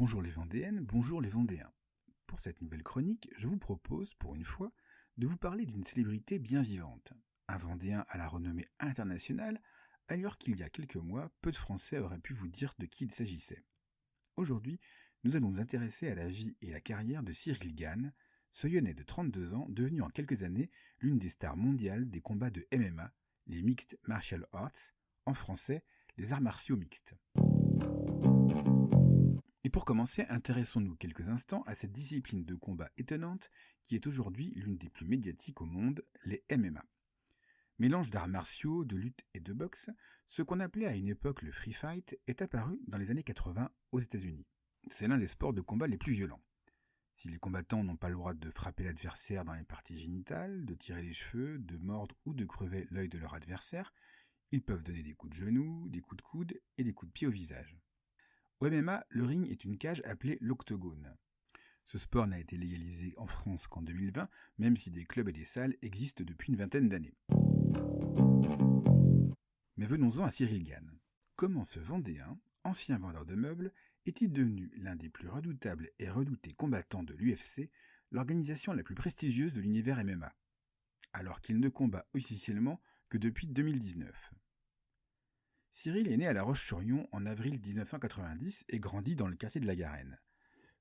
Bonjour les Vendéennes, bonjour les Vendéens. Pour cette nouvelle chronique, je vous propose, pour une fois, de vous parler d'une célébrité bien vivante. Un Vendéen à la renommée internationale, alors qu'il y a quelques mois, peu de Français auraient pu vous dire de qui il s'agissait. Aujourd'hui, nous allons nous intéresser à la vie et la carrière de Cyril Gane, ce Lyonnais de 32 ans, devenu en quelques années l'une des stars mondiales des combats de MMA, les Mixed Martial Arts, en français, les arts martiaux mixtes. Et pour commencer, intéressons-nous quelques instants à cette discipline de combat étonnante qui est aujourd'hui l'une des plus médiatiques au monde, les MMA. Mélange d'arts martiaux, de lutte et de boxe, ce qu'on appelait à une époque le free fight est apparu dans les années 80 aux États-Unis. C'est l'un des sports de combat les plus violents. Si les combattants n'ont pas le droit de frapper l'adversaire dans les parties génitales, de tirer les cheveux, de mordre ou de crever l'œil de leur adversaire, ils peuvent donner des coups de genoux, des coups de coude et des coups de pied au visage. Au MMA, le ring est une cage appelée l'octogone. Ce sport n'a été légalisé en France qu'en 2020, même si des clubs et des salles existent depuis une vingtaine d'années. Mais venons-en à Cyril Gane. Comment ce Vendéen, ancien vendeur de meubles, est-il devenu l'un des plus redoutables et redoutés combattants de l'UFC, l'organisation la plus prestigieuse de l'univers MMA, alors qu'il ne combat officiellement que depuis 2019 ? Cyril est né à La Roche-sur-Yon en avril 1990 et grandit dans le quartier de la Garenne.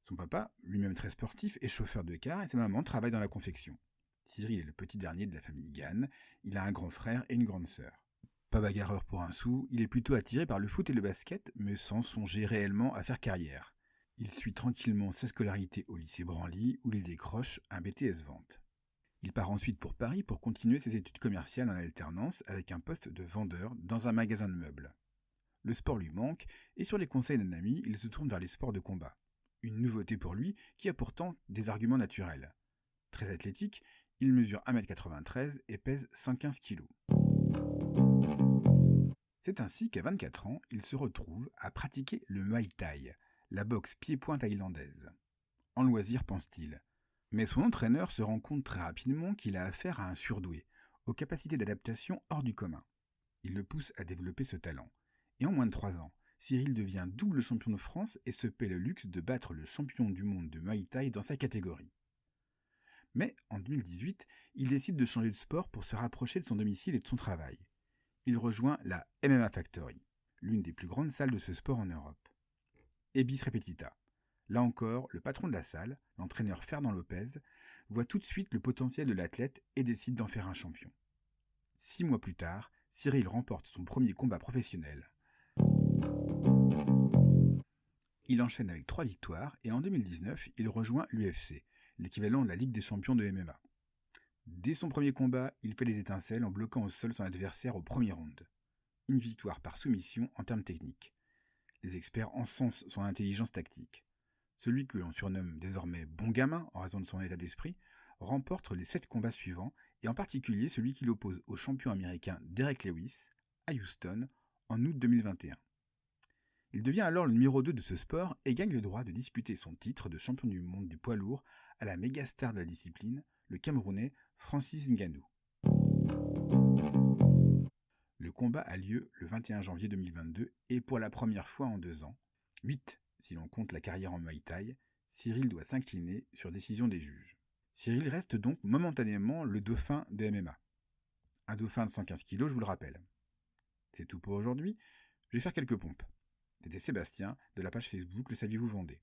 Son papa, lui-même très sportif, est chauffeur de car et sa maman travaille dans la confection. Cyril est le petit dernier de la famille Gane, il a un grand frère et une grande sœur. Pas bagarreur pour un sou, il est plutôt attiré par le foot et le basket, mais sans songer réellement à faire carrière. Il suit tranquillement sa scolarité au lycée Branly, où il décroche un BTS Vente. Il part ensuite pour Paris pour continuer ses études commerciales en alternance avec un poste de vendeur dans un magasin de meubles. Le sport lui manque et sur les conseils d'un ami, il se tourne vers les sports de combat. Une nouveauté pour lui qui a pourtant des arguments naturels. Très athlétique, il mesure 1m93 et pèse 115 kg. C'est ainsi qu'à 24 ans, il se retrouve à pratiquer le Muay Thai, la boxe pied-point thaïlandaise. En loisir, pense-t-il. Mais son entraîneur se rend compte très rapidement qu'il a affaire à un surdoué, aux capacités d'adaptation hors du commun. Il le pousse à développer ce talent. Et en moins de 3 ans, Cyril devient double champion de France et se paie le luxe de battre le champion du monde de Muay Thai dans sa catégorie. Mais en 2018, il décide de changer de sport pour se rapprocher de son domicile et de son travail. Il rejoint la MMA Factory, l'une des plus grandes salles de ce sport en Europe. Et bis repetita. Là encore, le patron de la salle, l'entraîneur Fernand Lopez, voit tout de suite le potentiel de l'athlète et décide d'en faire un champion. 6 mois plus tard, Cyril remporte son premier combat professionnel. Il enchaîne avec 3 victoires et en 2019, il rejoint l'UFC, l'équivalent de la Ligue des champions de MMA. Dès son premier combat, il fait des étincelles en bloquant au sol son adversaire au premier round. Une victoire par soumission en termes techniques. Les experts encensent son intelligence tactique. Celui que l'on surnomme désormais bon gamin en raison de son état d'esprit, remporte les 7 combats suivants, et en particulier celui qui l'oppose au champion américain Derek Lewis, à Houston, en août 2021. Il devient alors le numéro 2 de ce sport et gagne le droit de disputer son titre de champion du monde des poids lourds à la méga star de la discipline, le Camerounais Francis Ngannou. Le combat a lieu le 21 janvier 2022 et pour la première fois en 2 ans, 8 si l'on compte la carrière en Muay Thai, Cyril doit s'incliner sur décision des juges. Cyril reste donc momentanément le dauphin de MMA. Un dauphin de 115 kg, je vous le rappelle. C'est tout pour aujourd'hui, je vais faire quelques pompes. C'était Sébastien, de la page Facebook Le Saviez-vous Vendée.